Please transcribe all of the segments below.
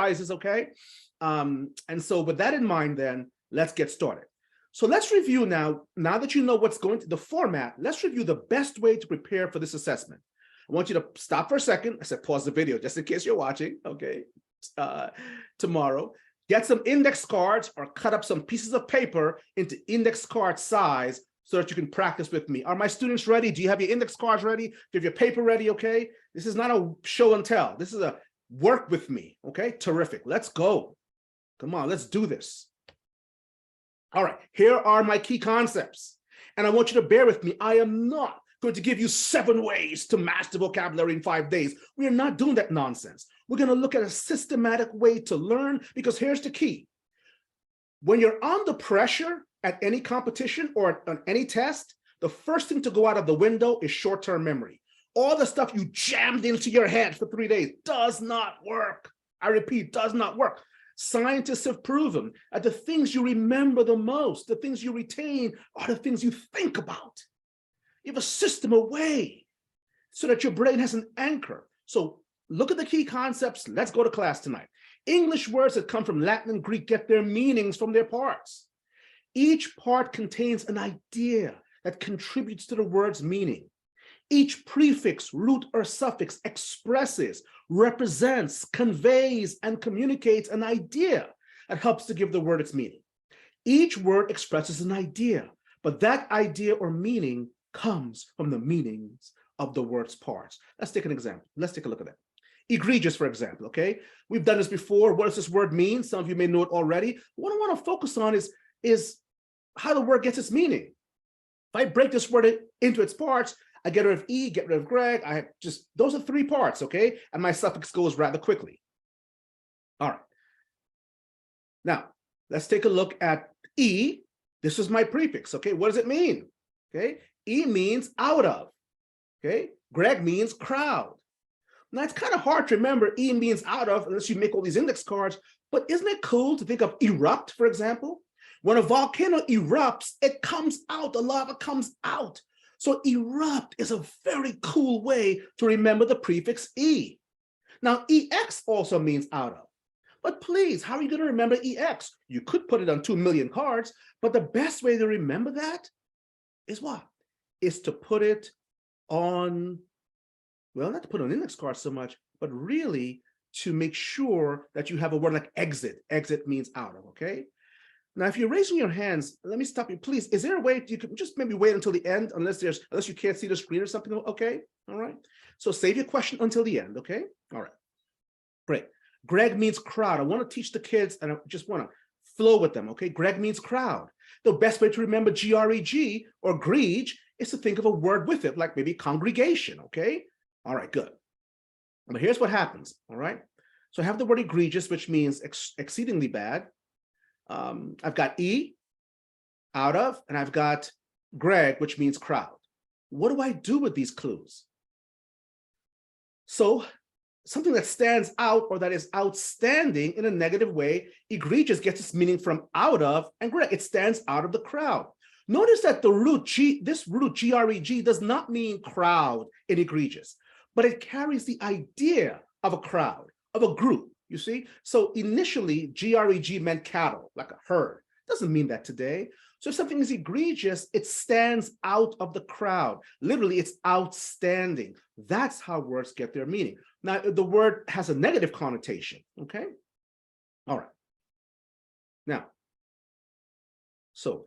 exercises, okay? And so with that in mind, then let's get started. So let's review now that you know what's going to the format, let's review the best way to prepare for this assessment. I want you to stop for a second. I said pause the video just in case you're watching, okay, tomorrow. Get some index cards or cut up some pieces of paper into index card size so that you can practice with me. Are my students ready? Do you have your index cards ready? Do you have your paper ready, okay? This is not a show and tell. This is a work with me, okay? Terrific. Let's go. Come on, let's do this. All right, here are my key concepts. And I want you to bear with me. I am not going to give you 7 ways to master vocabulary in 5 days. We are not doing that nonsense. We're going to look at a systematic way to learn, because here's the key. When you're under pressure at any competition or on any test, the first thing to go out of the window is short-term memory. All the stuff you jammed into your head for 3 days does not work. I repeat, does not work. Scientists have proven that the things you remember the most, the things you retain, are the things you think about. You have a system, a way, so that your brain has an anchor. So look at the key concepts. Let's go to class tonight. English words that come from Latin and Greek get their meanings from their parts. Each part contains an idea that contributes to the word's meaning. Each prefix, root, or suffix expresses, represents, conveys, and communicates an idea that helps to give the word its meaning. Each word expresses an idea, but that idea or meaning comes from the meanings of the word's parts. Let's take an example. Let's take a look at that. Egregious, for example, okay? We've done this before. What does this word mean? Some of you may know it already. What I want to focus on is how the word gets its meaning. If I break this word into its parts, I get rid of E, get rid of Greg. Those are 3 parts, okay? And my suffix goes rather quickly. All right. Now, let's take a look at E. This is my prefix, okay? What does it mean? Okay, E means out of, okay? Greg means crowd. Now, it's kind of hard to remember E means out of unless you make all these index cards, but isn't it cool to think of erupt, for example? When a volcano erupts, it comes out, the lava comes out. So erupt is a very cool way to remember the prefix E. Now, EX also means out of. But please, how are you going to remember EX? You could put it on 2 million cards, but the best way to remember that is what? Is to put it on, well, not to put on index cards so much, but really to make sure that you have a word like exit. Exit means out of, okay? Now, if you're raising your hands, let me stop you, please. Is there a way you can just maybe wait until the end, unless you can't see the screen or something? Okay, all right. So save your question until the end, okay? All right, great. Greg means crowd. I want to teach the kids, and I just want to flow with them, okay? Greg means crowd. The best way to remember G-R-E-G or greege is to think of a word with it, like maybe congregation, okay? All right, good. But here's what happens, all right? So I have the word egregious, which means exceedingly bad. I've got E, out of, and I've got Greg, which means crowd. What do I do with these clues? So something that stands out or that is outstanding in a negative way, egregious gets its meaning from out of, and Greg, it stands out of the crowd. Notice that the root G, this root G-R-E-G does not mean crowd in egregious, but it carries the idea of a crowd, of a group. You see, so initially G-R-E-G meant cattle, like a herd. Doesn't mean that today. So if something is egregious, it stands out of the crowd. Literally, it's outstanding. That's how words get their meaning. Now, the word has a negative connotation, okay? All right. Now, so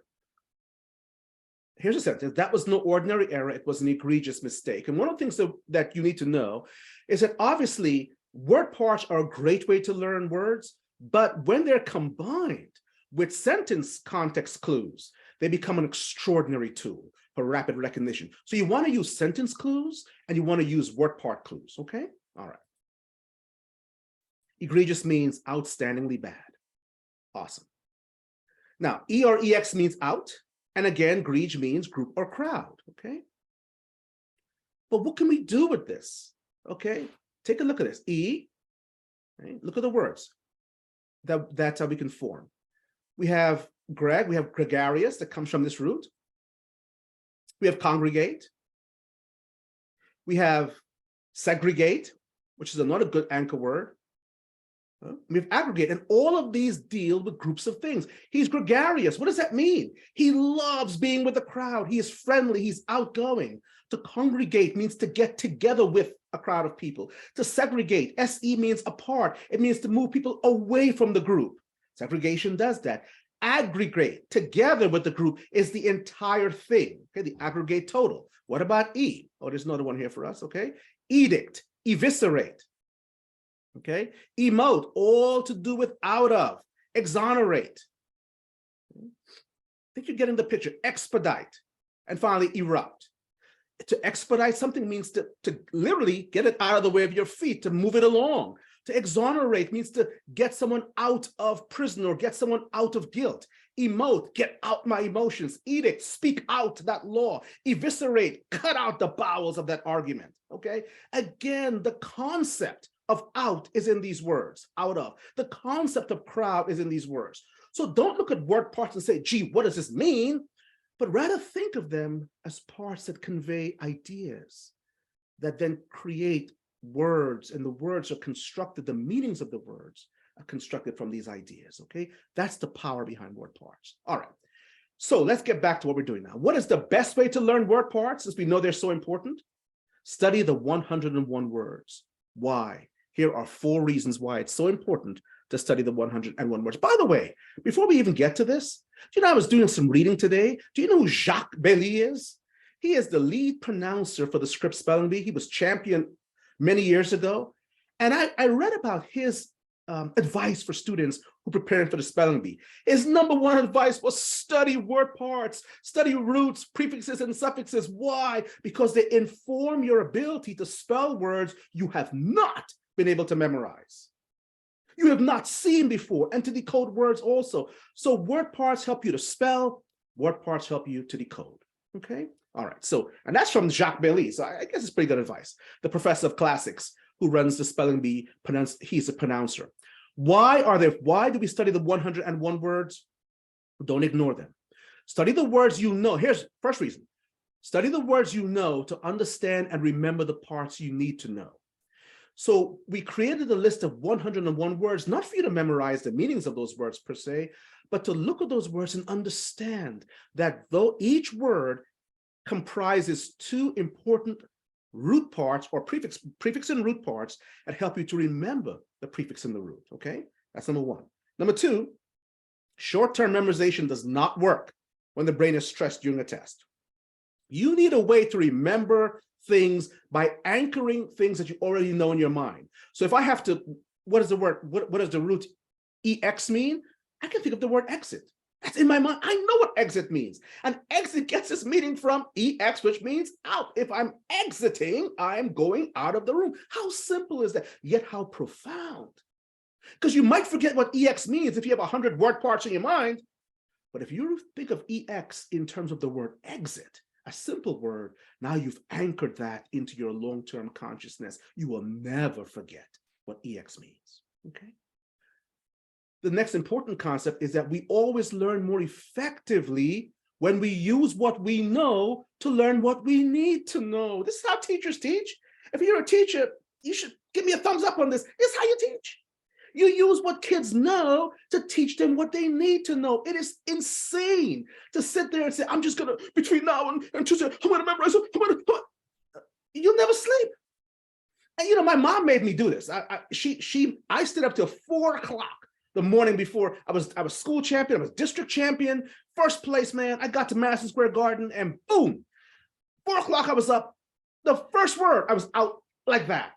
here's a sentence. That was no ordinary error. It was an egregious mistake. And one of the things that you need to know is that obviously word parts are a great way to learn words, but when they're combined with sentence context clues, they become an extraordinary tool for rapid recognition. So you want to use sentence clues and you want to use word part clues, okay? All right. Egregious means outstandingly bad. Awesome. Now, E or EX means out, and again, greege means group or crowd, okay? But what can we do with this, okay? Take a look at this. E, right? Look at the words. That's how we can form. We have Greg, we have gregarious that comes from this root. We have congregate. We have segregate, which is another good anchor word. We have aggregate, and all of these deal with groups of things. He's gregarious. What does that mean? He loves being with the crowd. He is friendly. He's outgoing. To congregate means to get together with a crowd of people. To segregate, SE means apart. It means to move people away from the group. Segregation does that. Aggregate, together with the group, is the entire thing, okay, the aggregate total. What about E? Oh, there's another one here for us, okay? Edict, eviscerate, okay? Emote, all to do with out of. Exonerate. I think you're getting the picture. Expedite. And finally, erupt. To expedite something means to literally get it out of the way of your feet, to move it along. To exonerate means to get someone out of prison or get someone out of guilt. Emote, get out my emotions. Edict, speak out that law. Eviscerate, cut out the bowels of that argument, okay? Again, the concept of out is in these words, out of. The concept of crowd is in these words. So don't look at word parts and say, gee, what does this mean? But rather think of them as parts that convey ideas, that then create words, and the words are constructed, the meanings of the words are constructed from these ideas, okay? That's the power behind word parts. All right, so let's get back to what we're doing now. What is the best way to learn word parts, since we know they're so important? Study the 101 words. Why? Here are 4 reasons why it's so important to study the 101 words. By the way, before we even get to this, do you know I was doing some reading today? Do you know who Jacques Belli is? He is the lead pronouncer for the script spelling bee. He was champion many years ago. And I read about his advice for students who are preparing for the spelling bee. His #1 advice was study word parts, study roots, prefixes, and suffixes. Why? Because they inform your ability to spell words you have not been able to memorize, you have not seen before, and to decode words also. So word parts help you to spell, word parts help you to decode, okay? All right, so, and that's from Jacques Belli, so I guess it's pretty good advice. The professor of classics who runs the spelling bee, he's a pronouncer. Why do we study the 101 words? Don't ignore them. Study the words you know. Here's first reason. Study the words you know to understand and remember the parts you need to know. So we created a list of 101 words, not for you to memorize the meanings of those words per se, but to look at those words and understand that though each word comprises 2 important root parts or prefix and root parts that help you to remember the prefix and the root, okay? That's #1. #2, short-term memorization does not work when the brain is stressed during a test. You need a way to remember things by anchoring things that you already know in your mind. So if I have to, what is the word, what does the root EX mean? I can think of the word exit. That's in my mind. I know what exit means. And exit gets its meaning from EX, which means out. If I'm exiting, I'm going out of the room. How simple is that? Yet how profound. Because you might forget what EX means if you have 100 word parts in your mind. But if you think of EX in terms of the word exit, a simple word, now you've anchored that into your long-term consciousness. You will never forget what EX means, okay? The next important concept is that we always learn more effectively when we use what we know to learn what we need to know. This is how teachers teach. If you're a teacher, you should give me a thumbs up on this. This is how you teach. You use what kids know to teach them what they need to know. It is insane to sit there and say, I'm just gonna, between now and Tuesday, I'm gonna memorize, you'll never sleep. And you know, my mom made me do this. I stayed up till 4 o'clock the morning before. I was school champion, I was district champion, first place, man. I got to Madison Square Garden and boom, 4 o'clock I was up. The first word, I was out like that.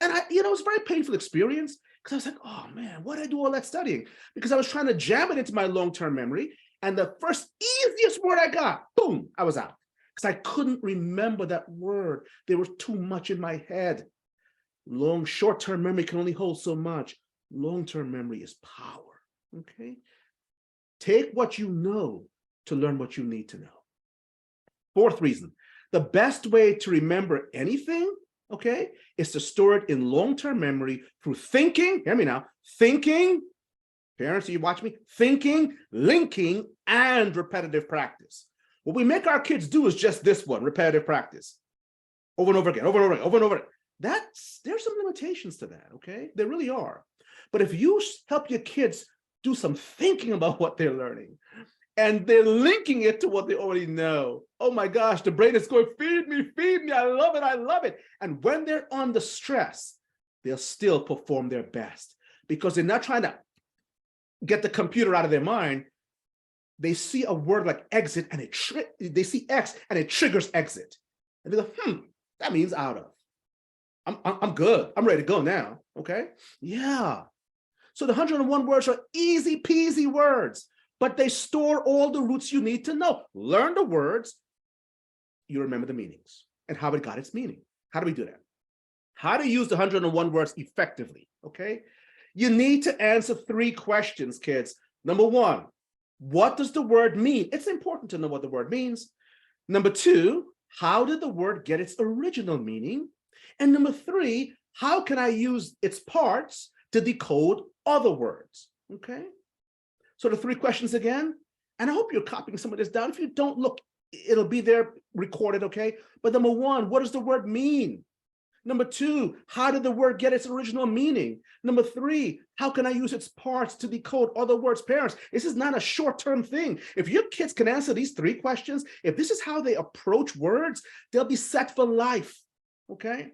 And it was a very painful experience. Because I was like, oh man, why did I do all that studying? Because I was trying to jam it into my long-term memory. And the first easiest word I got, boom, I was out. Because I couldn't remember that word. There was too much in my head. Short-term memory can only hold so much. Long-term memory is power, okay? Take what you know to learn what you need to know. 4th reason, the best way to remember anything, okay, is to store it in long-term memory through thinking, hear me now, thinking, parents, you watch me, thinking, linking, and repetitive practice. What we make our kids do is just this one, repetitive practice. Over and over again, over and over again, over and over again. there's some limitations to that, okay? There really are. But if you help your kids do some thinking about what they're learning, and they're linking it to what they already know, oh my gosh, the brain is going, feed me, I love it. And when they're under stress, they'll still perform their best because they're not trying to get the computer out of their mind. They see a word like exit and they see X and it triggers exit. And they go, that means out of. I'm good. I'm ready to go now. Okay. Yeah. So the 101 words are easy peasy words, but they store all the roots you need to know. Learn the words, you remember the meanings and how it got its meaning. How do we do that? How to use the 101 words effectively, okay? You need to answer 3 questions, kids. Number 1, what does the word mean? It's important to know what the word means. Number 2, how did the word get its original meaning? And number 3, how can I use its parts to decode other words, okay? So the 3 questions again, and I hope you're copying some of this down. If you don't, look, it'll be there recorded, okay? But number 1, what does the word mean? Number 2, how did the word get its original meaning? Number 3, how can I use its parts to decode other words? Parents, this is not a short-term thing. If your kids can answer these 3 questions, if this is how they approach words, they'll be set for life, okay?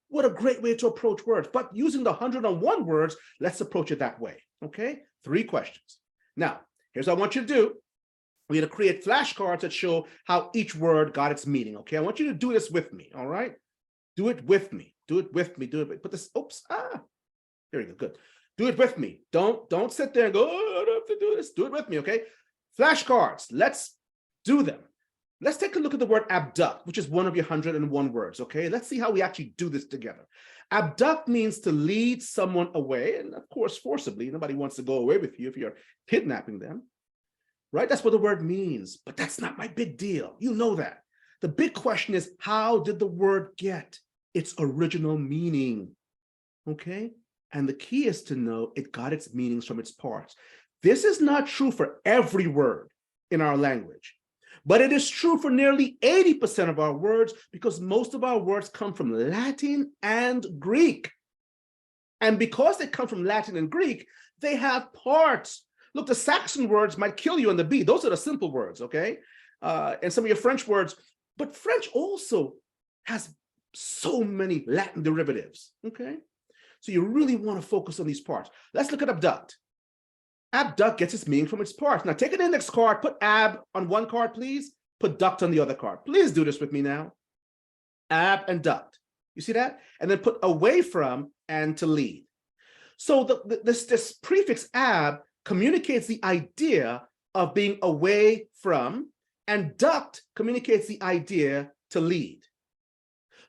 What a great way to approach words. But using the 101 words, let's approach it that way, okay? 3 questions. Now, here's what I want you to do. We're going to create flashcards that show how each word got its meaning, okay? I want you to do this with me, all right? Do it with me. Do it with me. Do it. Put this. Oops. There we go. Good. Do it with me. Don't sit there and go, oh, I don't have to do this. Do it with me. Okay. Flashcards. Let's do them. Let's take a look at the word abduct, which is one of your 101 words. Okay. Let's see how we actually do this together. Abduct means to lead someone away, and of course, forcibly. Nobody wants to go away with you if you're kidnapping them, right? That's what the word means. But that's not my big deal. You know that. The big question is, how did the word get its original meaning? Okay. And the key is to know it got its meanings from its parts. This is not true for every word in our language, but it is true for nearly 80% of our words because most of our words come from Latin and Greek. And because they come from Latin and Greek, they have parts. Look, the Saxon words might kill you on the B. Those are the simple words, okay? And some of your French words, but French also has so many Latin derivatives, okay? So you really want to focus on these parts. Let's look at abduct. Abduct gets its meaning from its parts. Now take an index card, put ab on one card, please. Put duct on the other card. Please do this with me now. Ab and duct. You see that? And then put away from and to lead. So this prefix ab communicates the idea of being away from, and duct communicates the idea to lead.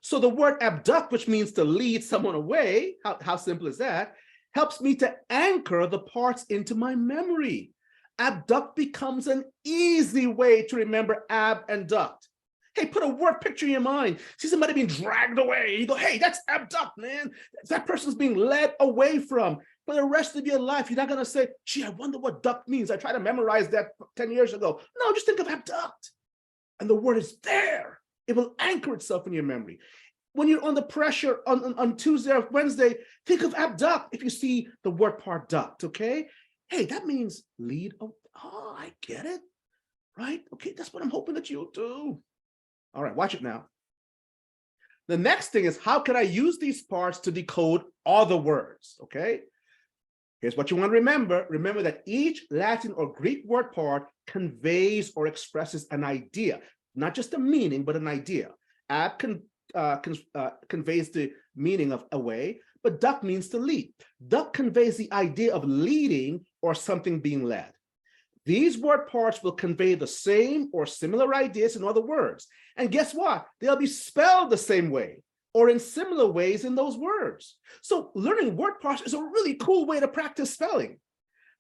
So the word abduct, which means to lead someone away, how simple is that, helps me to anchor the parts into my memory. Abduct becomes an easy way to remember ab and duct. Hey, put a word picture in your mind. See somebody being dragged away. You go, hey, that's abduct, man. That person's being led away from. For the rest of your life, you're not going to say, gee, I wonder what duct means. I tried to memorize that 10 years ago. No, just think of abduct. And the word is there. It will anchor itself in your memory. When you're under pressure on Tuesday or Wednesday, think of abduct if you see the word part duct, okay? Hey, that means lead. Oh, I get it, right? Okay, that's what I'm hoping that you'll do. All right, watch it now. The next thing is, how can I use these parts to decode other words, okay? Here's what you want to remember. Remember that each Latin or Greek word part conveys or expresses an idea, not just a meaning, but an idea. Ab conveys the meaning of away, but duct means to lead. Duct conveys the idea of leading or something being led. These word parts will convey the same or similar ideas in other words. And guess what? They'll be spelled the same way or in similar ways in those words. So learning word parts is a really cool way to practice spelling,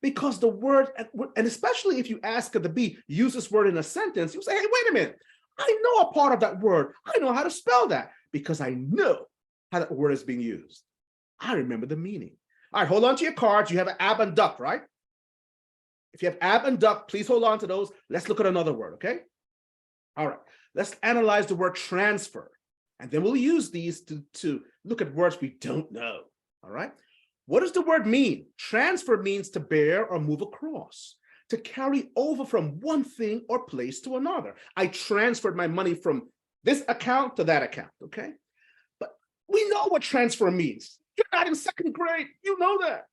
because the word, and especially if you ask the B, use this word in a sentence, you say, hey, wait a minute, I know a part of that word. I know how to spell that because I know how that word is being used. I remember the meaning. All right, hold on to your cards. You have an ab and duct, right? If you have ab and duct, please hold on to those. Let's look at another word, okay? All right, let's analyze the word transfer. And then we'll use these to look at words we don't know, all right? What does the word mean? Transfer means to bear or move across, to carry over from one thing or place to another. I transferred my money from this account to that account, okay? But we know what transfer means. You're not in second grade, you know that.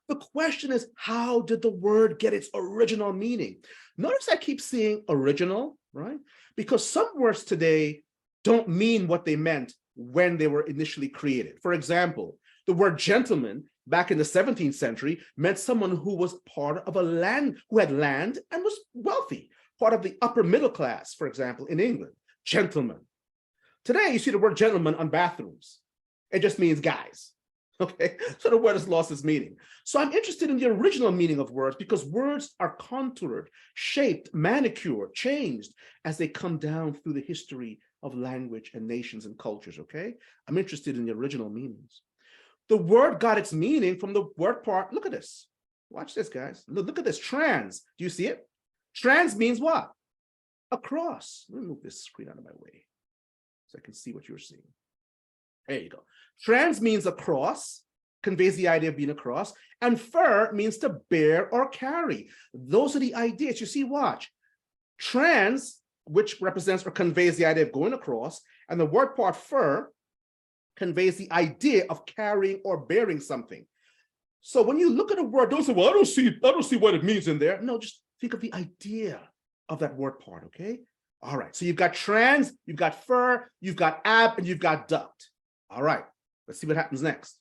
The question is, how did the word get its original meaning? Notice I keep seeing original, right? Because some words today don't mean what they meant when they were initially created. For example, the word gentleman back in the 17th century meant someone who was part of a land, who had land and was wealthy, part of the upper middle class, for example, in England, gentleman. Today, you see the word gentleman on bathrooms. It just means guys. Okay, so the word has lost its meaning. So I'm interested in the original meaning of words because words are contoured, shaped, manicured, changed as they come down through the history of language and nations and cultures, okay? I'm interested in the original meanings. The word got its meaning from the word part. Look at this. Watch this, guys. Look at this, trans. Do you see it? Trans means what? Across. Let me move this screen out of my way so I can see what you're seeing. There you go. Trans means across, conveys the idea of being across, and fer means to bear or carry. Those are the ideas. You see, watch. Trans, which represents or conveys the idea of going across, and the word part fer conveys the idea of carrying or bearing something. So when you look at a word, don't say, well, I don't see what it means in there. No, just think of the idea of that word part, okay? All right, so you've got trans, you've got fer, you've got ab, and you've got duct. All right, let's see what happens next.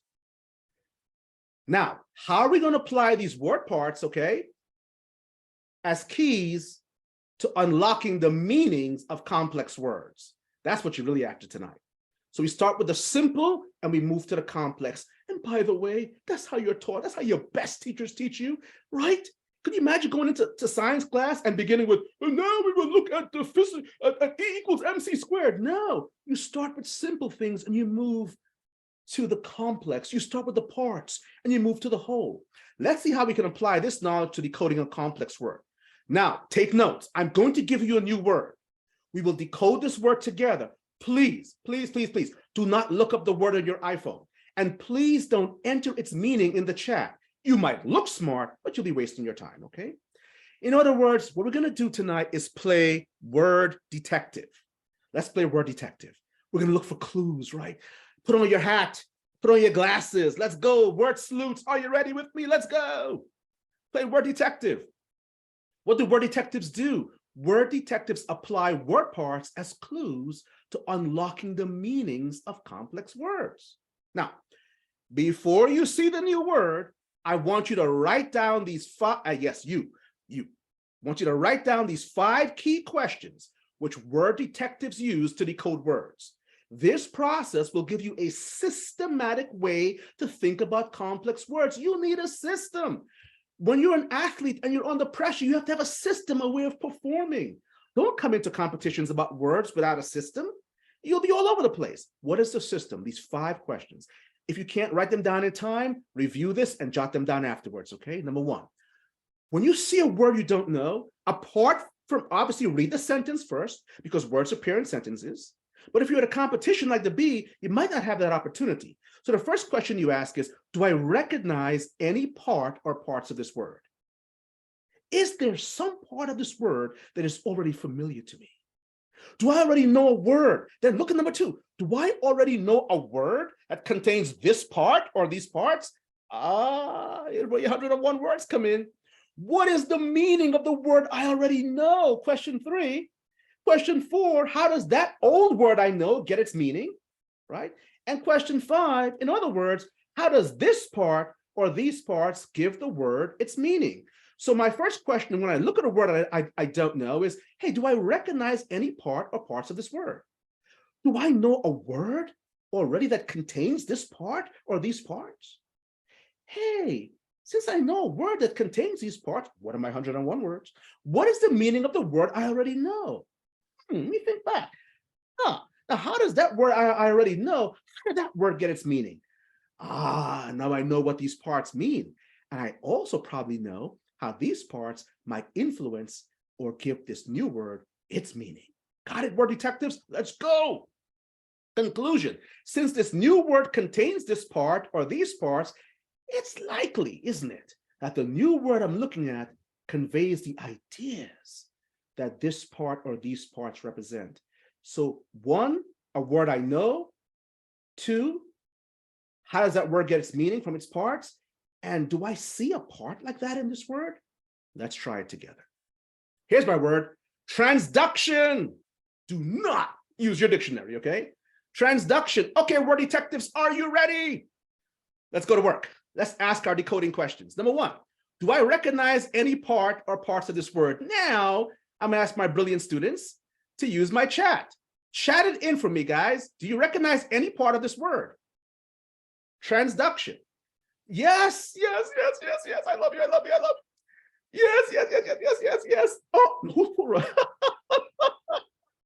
Now, how are we going to apply these word parts, okay, as keys to unlocking the meanings of complex words? That's what you're really after tonight. So we start with the simple and we move to the complex. And by the way, that's how you're taught. That's how your best teachers teach you, right? Could you imagine going into science class and beginning with, well, now we will look at the physics, E equals MC squared. No, you start with simple things and you move to the complex. You start with the parts and you move to the whole. Let's see how we can apply this knowledge to decoding a complex word. Now, take notes. I'm going to give you a new word. We will decode this word together. Please, please, please, please do not look up the word on your iPhone. And please don't enter its meaning in the chat. You might look smart, but you'll be wasting your time, okay? In other words, what we're going to do tonight is play word detective. Let's play word detective. We're going to look for clues, right? Put on your hat, put on your glasses. Let's go. Word sleuths. Are you ready with me? Let's go. Play word detective. What do word detectives do? Word detectives apply word parts as clues to unlocking the meanings of complex words. Now, before you see the new word, I want you to write down these five, you want you to write down these 5 key questions which word detectives use to decode words. This process will give you a systematic way to think about complex words. You need a system. When you're an athlete and you're under pressure, you have to have a system, a way of performing. Don't come into competitions about words without a system. You'll be all over the place. What is the system? These 5 questions. If you can't write them down in time, review this and jot them down afterwards, okay? Number 1, when you see a word you don't know, apart from obviously read the sentence first, because words appear in sentences. But if you're at a competition like the bee, you might not have that opportunity. So the first question you ask is, do I recognize any part or parts of this word? Is there some part of this word that is already familiar to me? Do I already know a word? Then look at number 2. Do I already know a word that contains this part or these parts? Where 101 words come in. What is the meaning of the word I already know? Question 3. Question 4, how does that old word I know get its meaning, right? And question 5, in other words, how does this part or these parts give the word its meaning? So my first question when I look at a word I don't know is, hey, do I recognize any part or parts of this word? Do I know a word already that contains this part or these parts? Hey, since I know a word that contains these parts, what are my 101 words? What is the meaning of the word I already know? Let me think back. Now how does that word I already know, how did that word get its meaning? Now I know what these parts mean. And I also probably know how these parts might influence or give this new word its meaning. Got it, word detectives? Let's go. Conclusion, since this new word contains this part or these parts, it's likely, isn't it, that the new word I'm looking at conveys the ideas that this part or these parts represent. So one, a word I know. Two, how does that word get its meaning from its parts? And do I see a part like that in this word? Let's try it together. Here's my word, transduction. Do not use your dictionary, okay? Transduction. Okay, word detectives, are you ready? Let's go to work. Let's ask our decoding questions. Number one, do I recognize any part or parts of this word? Now, I'm gonna ask my brilliant students to use my chat. Chat it in for me, guys. Do you recognize any part of this word? Transduction. Yes, yes, yes, yes, yes. I love you, I love you, I love you. Yes, yes, yes, yes, yes, yes, yes. Oh,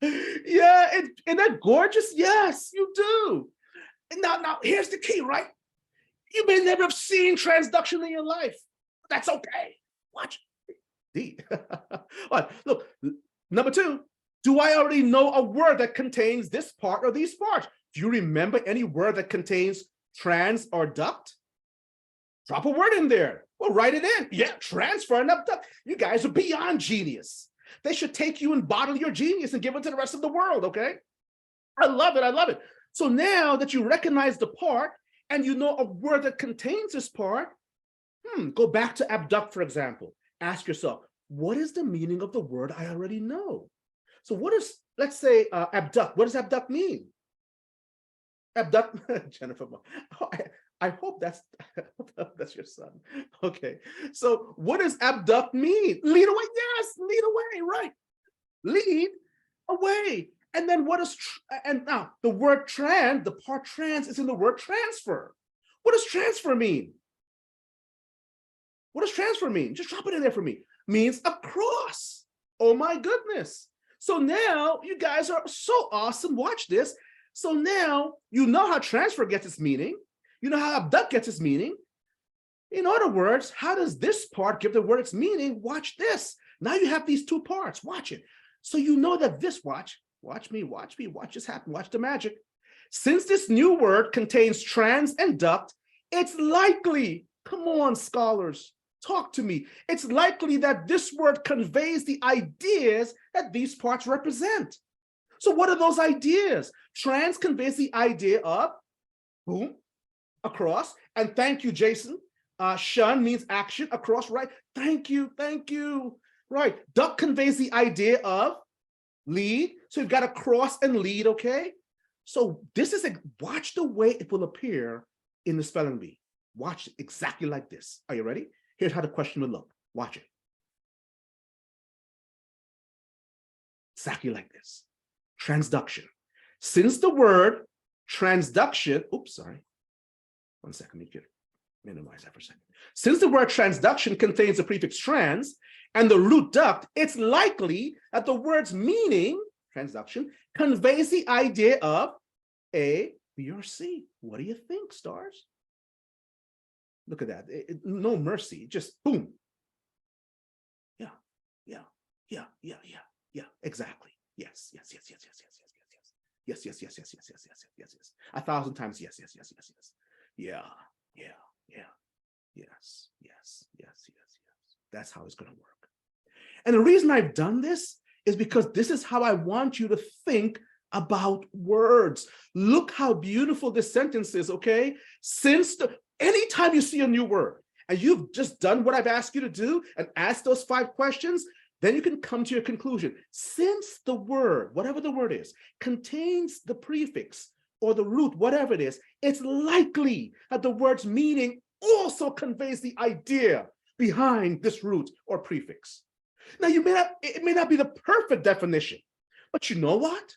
yeah, isn't that gorgeous? Yes, you do. Now, here's the key, right? You may never have seen transduction in your life. That's okay. Watch. Indeed. All right, look, number two, do I already know a word that contains this part or these parts? Do you remember any word that contains trans or duct? Drop a word in there. Well, write it in. Yeah, transfer and abduct. You guys are beyond genius. They should take you and bottle your genius and give it to the rest of the world, okay? I love it, I love it. So now that you recognize the part and you know a word that contains this part, go back to abduct, for example. Ask yourself, what is the meaning of the word I already know? So what is, let's say, abduct. What does abduct mean? Abduct, Jennifer. Oh, I hope that's your son. Okay. So what does abduct mean? Lead away. Yes, lead away. Right. Lead away. And then what is, and now the word trans, the part trans is in the word transfer. What does transfer mean? What does transfer mean? Just drop it in there for me. Means across. Oh my goodness. So now you guys are so awesome. Watch this. So now you know how transfer gets its meaning. You know how abduct gets its meaning. In other words, how does this part give the word its meaning? Watch this. Now you have these two parts. Watch it. So you know that this, watch me, watch this happen. Watch the magic. Since this new word contains trans and duct, it's likely, come on, scholars, talk to me. It's likely that this word conveys the ideas that these parts represent. So what are those ideas? Trans conveys the idea of, boom, across. And thank you, Jason. Shun means action, across, right? Thank you, thank you. Right. Duck conveys the idea of lead. So you've got across and lead, okay? So this is, watch the way it will appear in the spelling bee. Watch it exactly like this. Are you ready? Here's how the question will look. Watch it. Exactly like this. Transduction. Since the word transduction, oops, sorry. 1 second, let me minimize that for a second. Since the word transduction contains the prefix trans and the root duct, it's likely that the word's meaning, transduction, conveys the idea of A, B, or C. What do you think, stars? Look at that. No mercy, just boom. Yeah, exactly. Yes. Yes. 1,000 times yes. Yeah. Yes. That's how it's going to work. And the reason I've done this is because this is how I want you to think about words. Look how beautiful this sentence is, okay? Anytime you see a new word and you've just done what I've asked you to do and ask those 5 questions, then you can come to your conclusion. Since the word, whatever the word is, contains the prefix or the root, whatever it is, it's likely that the word's meaning also conveys the idea behind this root or prefix. Now, it may not be the perfect definition, but you know what?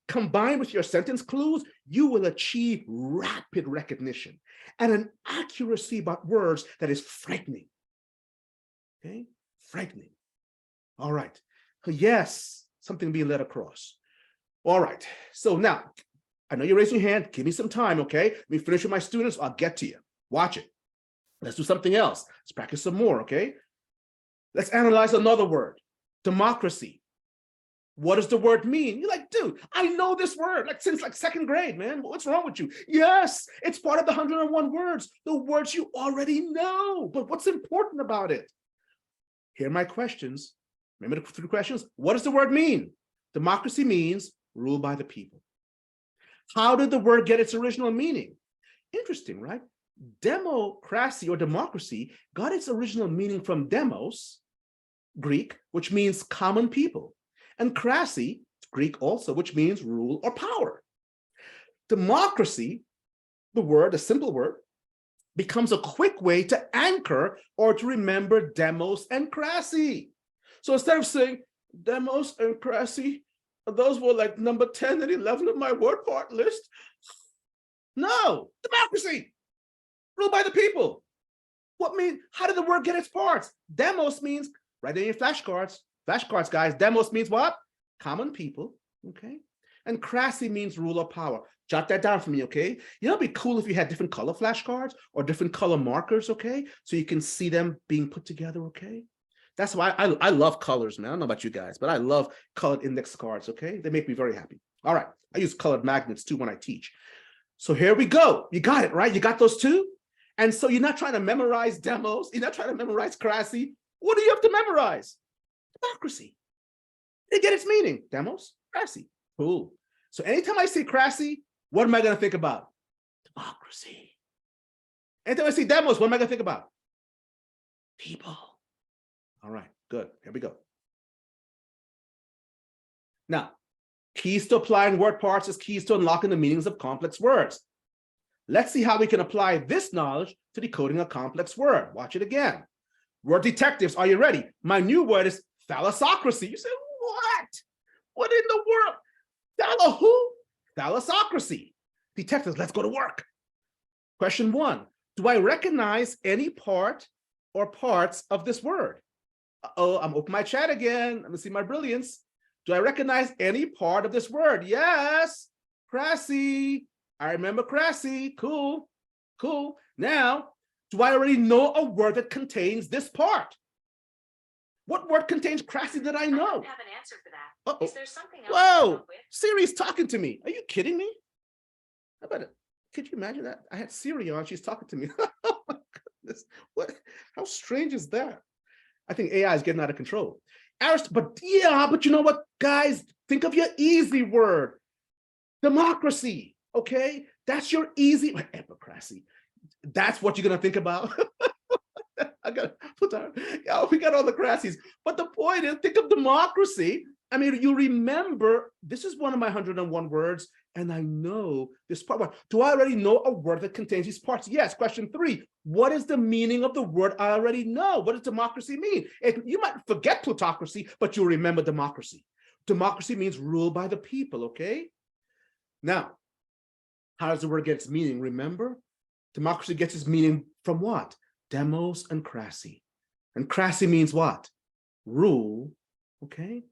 Combined with your sentence clues, you will achieve rapid recognition and an accuracy about words that is frightening. Okay? Frightening. All right. Yes, something being led across. All right. So now, I know you're raising your hand. Give me some time, okay? Let me finish with my students. I'll get to you. Watch it. Let's do something else. Let's practice some more, okay? Let's analyze another word. Democracy. What does the word mean? You're like, dude, I know this word like since like second grade, man. What's wrong with you? Yes, it's part of the 101 words, the words you already know. But what's important about it? Here are my questions. Remember the 3 questions? What does the word mean? Democracy means rule by the people. How did the word get its original meaning? Interesting, right? Democracy or democracy got its original meaning from demos, Greek, which means common people, and cracy, Greek also, which means rule or power. Democracy, the word, a simple word, becomes a quick way to anchor or to remember demos and cracy. So instead of saying demos and cracy, those were like number 10 and 11 of my word part list. No, democracy, ruled by the people. How did the word get its parts? Demos means, write in your flashcards. Flashcards, guys, demos means what? Common people, okay? And crassy means rule or power. Jot that down for me, okay? You know, it'd be cool if you had different color flashcards or different color markers, okay? So you can see them being put together, okay? That's why I love colors, man. I don't know about you guys, but I love colored index cards, okay? They make me very happy. All right, I use colored magnets too when I teach. So here we go. You got it, right? You got those two? And so you're not trying to memorize demos. You're not trying to memorize crassy. What do you have to memorize? Democracy. They get its meaning. Demos, crassy. Cool. So anytime I say crassy, what am I going to think about? Democracy. Anytime I say demos, what am I going to think about? People. All right, good. Here we go. Now, keys to applying word parts is keys to unlocking the meanings of complex words. Let's see how we can apply this knowledge to decoding a complex word. Watch it again. Word detectives, are you ready? My new word is thalassocracy. You say, what? What in the world? Who? Thalassocracy. Detectives, let's go to work. Question 1. Do I recognize any part or parts of this word? Uh-oh, I'm opening my chat again. Let me see my brilliance. Do I recognize any part of this word? Yes. Crassy. I remember crassy. Cool. Cool. Now, do I already know a word that contains this part? What word contains crassy that I know? I don't have an answer for that. Uh-oh. Is there something else? Whoa, Siri's talking to me. Are you kidding me? How about it? Could you imagine that? I had Siri on, she's talking to me. Oh my goodness. What? How strange is that? I think AI is getting out of control. But you know what, guys? Think of your easy word. Democracy, okay? That's your easy, epicracy. That's what you're gonna think about. I gotta put that, we got all the crassies. But the point is, think of democracy. I mean, you remember, this is one of my 101 words, and I know this part. Do I already know a word that contains these parts? Yes. Question 3, what is the meaning of the word I already know? What does democracy mean? You might forget plutocracy, but you'll remember democracy. Democracy means rule by the people, okay? Now, how does the word get its meaning? Remember, democracy gets its meaning from what? Demos and crassy. And crassy means what? Rule, okay?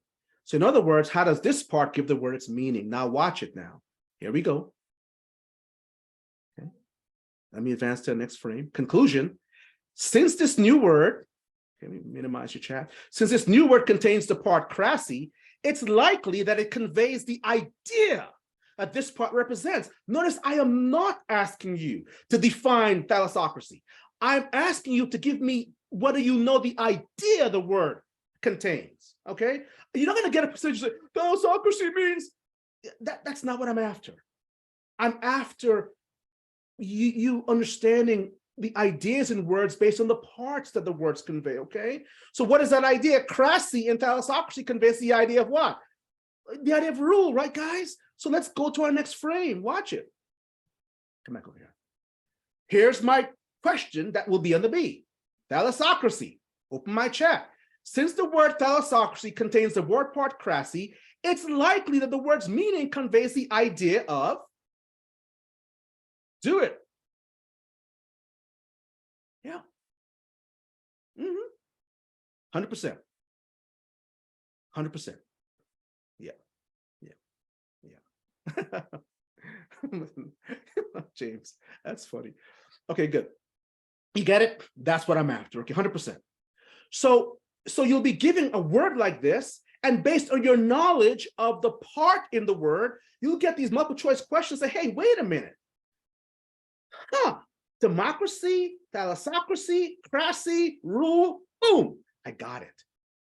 So in other words, how does this part give the word its meaning? Now watch it now. Here we go. Okay. Let me advance to the next frame. Conclusion. Since this new word, let me minimize your chat. Since this new word contains the part crassy, it's likely that it conveys the idea that this part represents. Notice I am not asking you to define thalassocracy. I'm asking you to give me whether you know the idea the word contains, okay? You're not gonna get a percentage that thalassocracy means, that's not what I'm after. I'm after you understanding the ideas in words based on the parts that the words convey, okay? So what is that idea? Crassy and thalassocracy conveys the idea of what? The idea of rule, right, guys? So let's go to our next frame. Watch it. Come back over here. Here's my question that will be on the B. Thalassocracy. Open my chat. Since the word thalassocracy contains the word part crassy, it's likely that the word's meaning conveys the idea of, do it. Yeah. 100%. 100%. Yeah. James, that's funny. Okay, good. You get it? That's what I'm after. Okay, 100%. So you'll be given a word like this, And based on your knowledge of the part in the word, you'll get these multiple choice questions. Say, hey, wait a minute. Democracy, thalassocracy, crassy, rule, boom, I got it.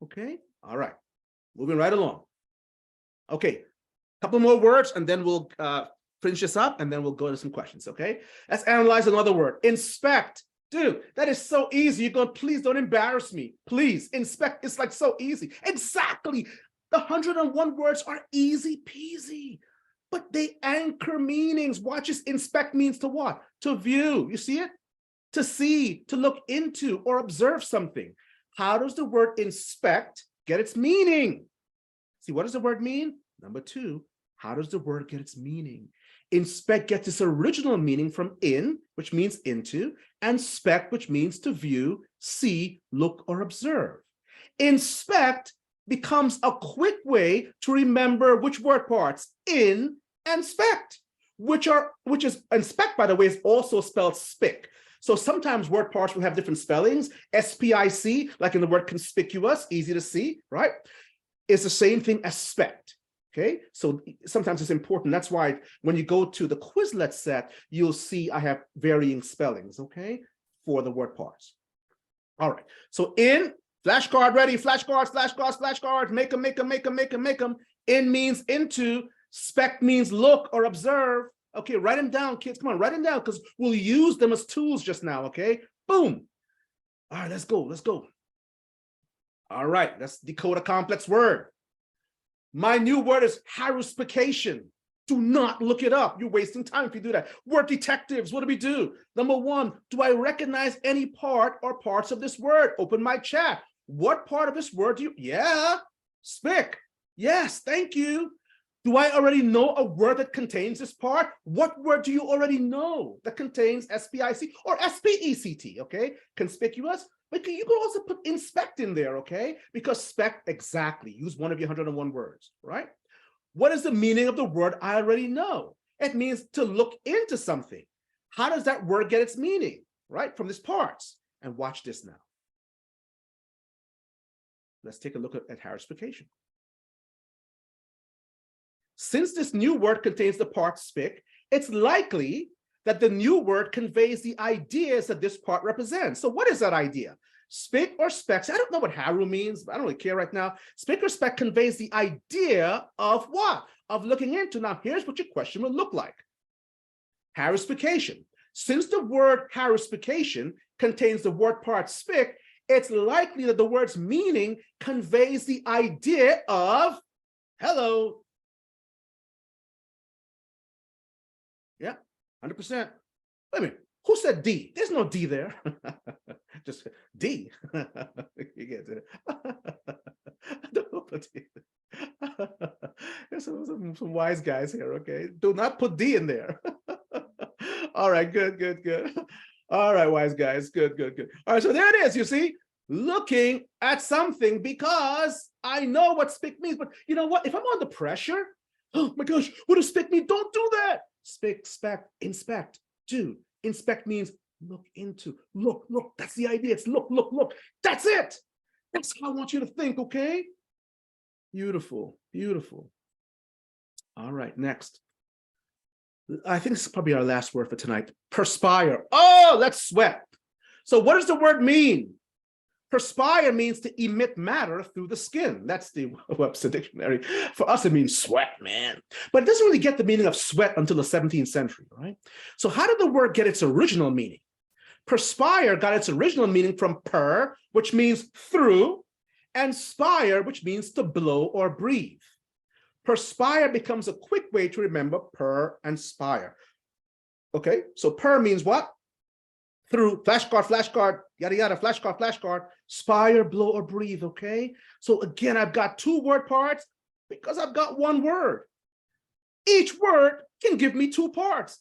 Okay, all right, moving right along. Okay, couple more words and then we'll finish this up and then we'll go to some questions, okay? Let's analyze another word, inspect. Dude, that is so easy. You're going, please don't embarrass me. Please, inspect, it's like so easy. Exactly, the 101 words are easy peasy. But they anchor meanings. Watch this. Inspect means to what? To view. You see it? To see, to look into, or observe something. How does the word inspect get its meaning? See, what does the word mean? Number two, how does the word get its meaning? Inspect gets its original meaning from in, which means into, and spect, which means to view, see, look, or observe. Inspect becomes a quick way to remember which word parts, in and spect, which is inspect, by the way, is also spelled spic. So sometimes word parts will have different spellings. S-P-I-C, like in the word conspicuous, easy to see, right? It's the same thing as spect. Okay, so sometimes it's important. That's why when you go to the Quizlet set, you'll see I have varying spellings, okay, for the word parts. All right, so in, flashcard ready, flashcards, flashcards, flashcards, make them, make them, make them, make them, make them. In means into, spect means look or observe. Okay, write them down, kids. Come on, write them down because we'll use them as tools just now, okay? Boom. All right, let's go, let's go. All right, let's decode a complex word. My new word is haruspication. Do not look it up. You're wasting time if you do that. Word detectives, what do we do? Number one, do I recognize any part or parts of this word? Open my chat. What part of this word do you, yeah, spic. Yes, thank you. Do I already know a word that contains this part? What word do you already know that contains S-P-I-C or S-P-E-C-T, okay? Conspicuous, but you can also put inspect in there, okay? Because spec, exactly, use one of your 101 words, right? What is the meaning of the word I already know? It means to look into something. How does that word get its meaning, right? From these parts. And watch this now. Let's take a look at haruspication. Since this new word contains the part spic, it's likely that the new word conveys the ideas that this part represents. So what is that idea? Spic or spec? I don't know what haru means, but I don't really care right now. Spic or spec conveys the idea of what? Of looking into. Now, here's what your question will look like. Haruspication. Since the word haruspication contains the word part spic, it's likely that the word's meaning conveys the idea of hello. Yeah, 100%. Wait a minute, who said D? There's no D there. Just D. You get it. There's some wise guys here, okay? Do not put D in there. All right, good, good, good. All right, wise guys, good, good, good. All right, so there it is, you see? Looking at something because I know what spic means, but you know what? If I'm under pressure, oh my gosh, what does spic mean? Don't do that. Spic, spec, inspect. Dude, inspect means look into, look, look. That's the idea. It's look, look, look. That's it. That's how I want you to think, okay? Beautiful, beautiful. All right, next. I think this is probably our last word for tonight. Perspire. Oh, let's sweat. So what does the word mean? Perspire means to emit matter through the skin. That's the Webster Dictionary. For us, it means sweat, man. But it doesn't really get the meaning of sweat until the 17th century, right? So how did the word get its original meaning? Perspire got its original meaning from per, which means through, and spire, which means to blow or breathe. Perspire becomes a quick way to remember per and spire. Okay, so per means what? Through, flashcard, flashcard, yada, yada, flashcard, flashcard, spire, blow, or breathe, okay? So again, I've got two word parts because I've got one word. Each word can give me two parts.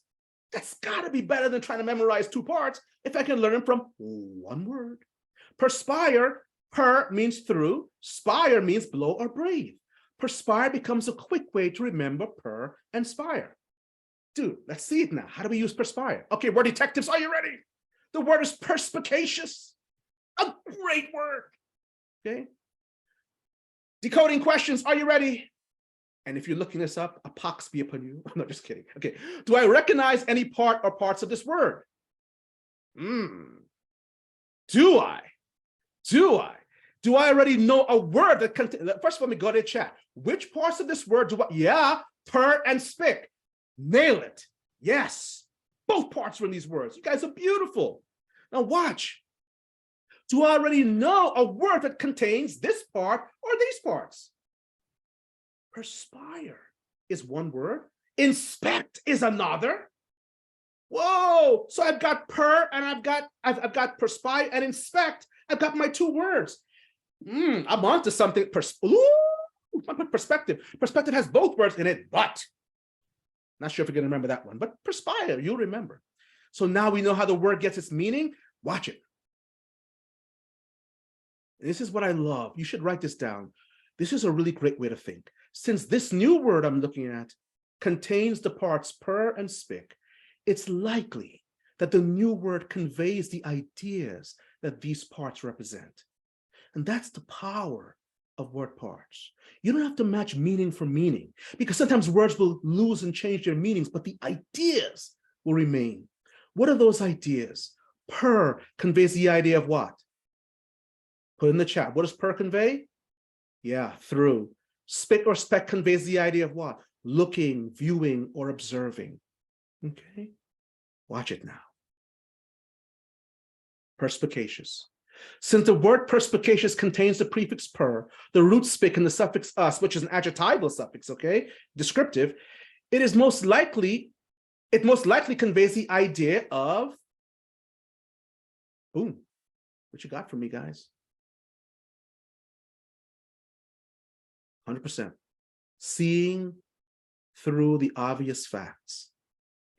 That's gotta be better than trying to memorize two parts if I can learn them from one word. Perspire, per means through, spire means blow or breathe. Perspire becomes a quick way to remember per and spire. Dude, let's see it now. How do we use perspire? Okay, word detectives, are you ready? The word is perspicacious, a great word, okay? Decoding questions, are you ready? And if you're looking this up, a pox be upon you. I'm not just kidding. Okay. Do I recognize any part or parts of this word? Do I? Do I? Do I already know a word that contains? First, let me go to the chat. Which parts of this word do I? Yeah, per and spic. Nail it. Yes. Both parts are in these words. You guys are beautiful. Now watch. Do I already know a word that contains this part or these parts? Perspire is one word. Inspect is another. Whoa! So I've got per and I've got perspire and inspect. I've got my two words. I'm onto something. Perspective. Perspective has both words in it, but not sure if you're going to remember that one. But perspire, you'll remember. So now we know how the word gets its meaning. Watch it. This is what I love. You should write this down. This is a really great way to think. Since this new word I'm looking at contains the parts per and spic, it's likely that the new word conveys the ideas that these parts represent. And that's the power of word parts. You don't have to match meaning for meaning, because sometimes words will lose and change their meanings, but the ideas will remain. What are those ideas? Per conveys the idea of what? Put in the chat. What does per convey? Yeah, through. Spic or spec conveys the idea of what? Looking, viewing, or observing. Okay, watch it now. Perspicacious. Since the word perspicacious contains the prefix per, the root spic, and the suffix us, which is an adjectival suffix, okay, descriptive, it most likely conveys the idea of, boom, what you got for me, guys? 100%. Seeing through the obvious facts.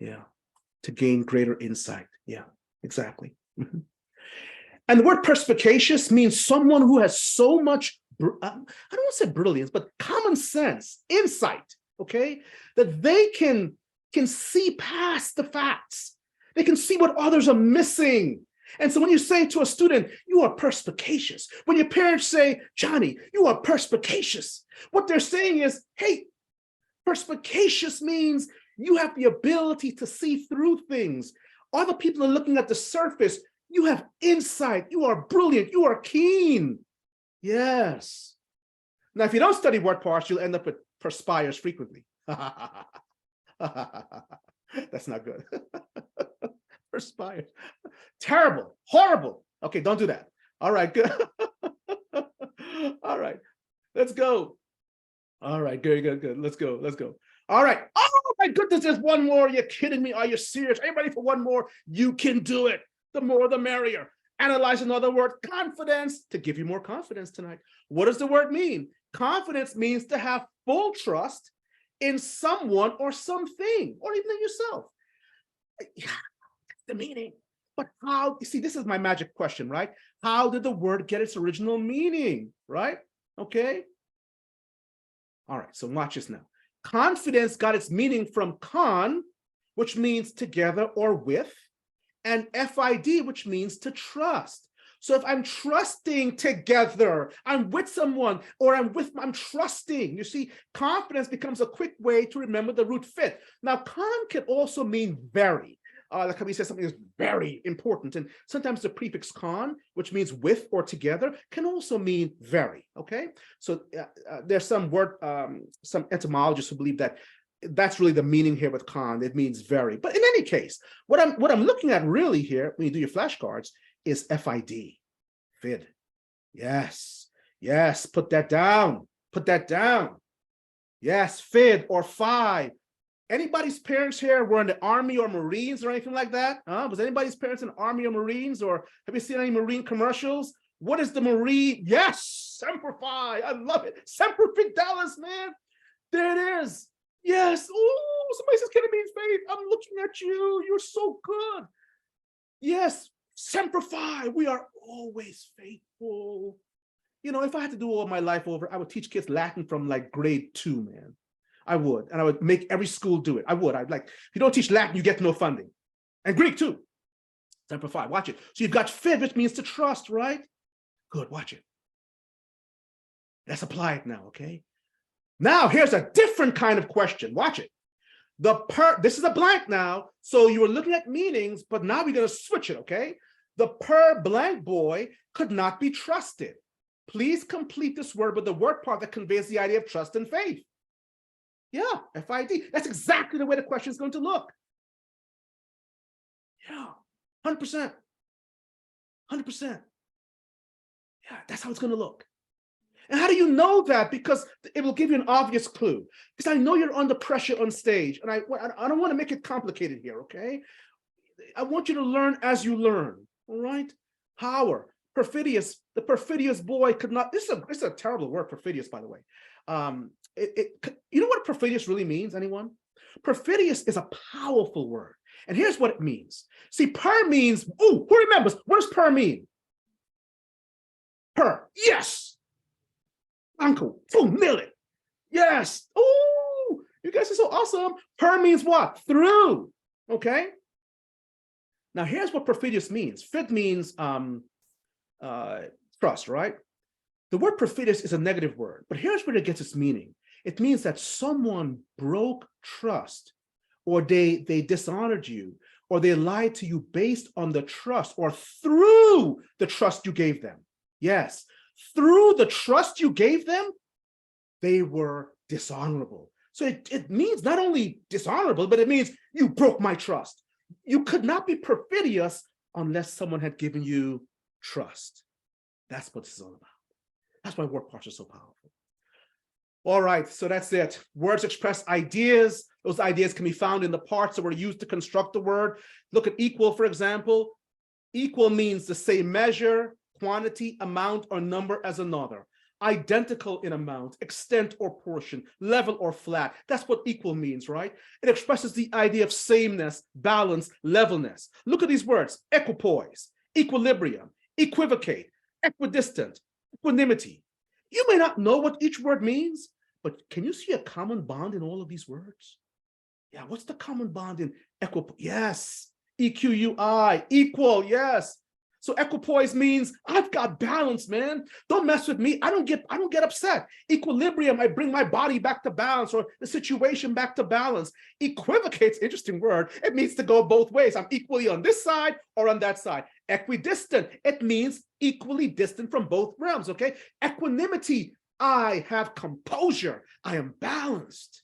Yeah. To gain greater insight. Yeah, exactly. And the word perspicacious means someone who has so much, I don't want to say brilliance, but common sense, insight, okay, that they can see past the facts. They can see what others are missing. And so when you say to a student, you are perspicacious, when your parents say, Johnny, you are perspicacious, what they're saying is, hey, perspicacious means you have the ability to see through things. Other people are looking at the surface. You have insight. You are brilliant. You are keen. Yes. Now, if you don't study word parts, you'll end up with perspires frequently. That's not good. Perspires. Terrible. Horrible. Okay, don't do that. All right, good. All right, let's go. All right, good. Let's go. All right. Oh my goodness, there's one more. You're kidding me. Are you serious? Are you ready for one more? You can do it. The more, the merrier. Analyze another word, confidence, to give you more confidence tonight. What does the word mean? Confidence means to have full trust in someone or something, or even in yourself. Yeah, that's the meaning. But how, you see, this is my magic question, right? How did the word get its original meaning, right? Okay. All right, so watch this now. Confidence got its meaning from con, which means together or with, and FID, which means to trust. So if I'm trusting together, I'm with someone, or I'm trusting. You see, confidence becomes a quick way to remember the root fit. Now, con can also mean very. Like we said, something is very important. And sometimes the prefix con, which means with or together, can also mean very, okay? So there's some etymologists who believe that that's really the meaning here with con. It means very. But in any case, what I'm looking at really here, when you do your flashcards, is FID, fid. Yes, put that down. Yes, fid or fi. Anybody's parents here were in the Army or Marines or anything like that? Was anybody's parents in the Army or Marines, or have you seen any Marine commercials? What is the Marine? Yes, Semper Fi. I love it. Semper Fidelis, man. There it is. Yes. Oh, somebody says, can it mean faith? I'm looking at you. You're so good. Yes, Semper Fi. We are always faithful. You know, if I had to do all my life over, I would teach kids Latin from like grade 2, man. I would, and I would make every school do it. I'd like, if you don't teach Latin, you get no funding. And Greek too. Semper Fi, watch it. So you've got fid, which means to trust, right? Good, watch it. Let's apply it now, okay? Now, here's a different kind of question. Watch it. This is a blank now. So you were looking at meanings, but now we're going to switch it, okay? The per blank boy could not be trusted. Please complete this word with the word part that conveys the idea of trust and faith. Yeah, FID. That's exactly the way the question is going to look. Yeah, 100%. 100%. Yeah, that's how it's going to look. And how do you know that? Because it will give you an obvious clue. Because I know you're under pressure on stage, and I don't want to make it complicated here, okay? I want you to learn as you learn, all right? Power, perfidious, the perfidious boy could not, this is a terrible word, perfidious, by the way. You know what perfidious really means, anyone? Perfidious is a powerful word. And here's what it means. See, per means, oh, who remembers? What does per mean? Per, yes. Uncle, 2 million. Yes. Oh, you guys are so awesome. Per means what? Through. Okay. Now here's what perfidious means. Fid means trust, right? The word perfidious is a negative word, but here's where it gets its meaning. It means that someone broke trust, or they dishonored you, or they lied to you based on the trust or through the trust you gave them. Yes. Through the trust you gave them, they were dishonorable. So it means not only dishonorable, but it means you broke my trust. You could not be perfidious unless someone had given you trust. That's what this is all about. That's why word parts are so powerful. All right, so that's it. Words express ideas. Those ideas can be found in the parts that were used to construct the word. Look at equal, for example. Equal means the same measure, quantity, amount, or number as another. Identical in amount, extent or portion, level or flat. That's what equal means, right? It expresses the idea of sameness, balance, levelness. Look at these words: equipoise, equilibrium, equivocate, equidistant, equanimity. You may not know what each word means, but can you see a common bond in all of these words? Yeah, what's the common bond in equipoise? Yes, EQUI, equal, yes. So equipoise means I've got balance, man. Don't mess with me. I don't get upset. Equilibrium, I bring my body back to balance, or the situation back to balance. Equivocate's interesting word. It means to go both ways. I'm equally on this side or on that side. Equidistant, it means equally distant from both realms, okay? Equanimity, I have composure. I am balanced.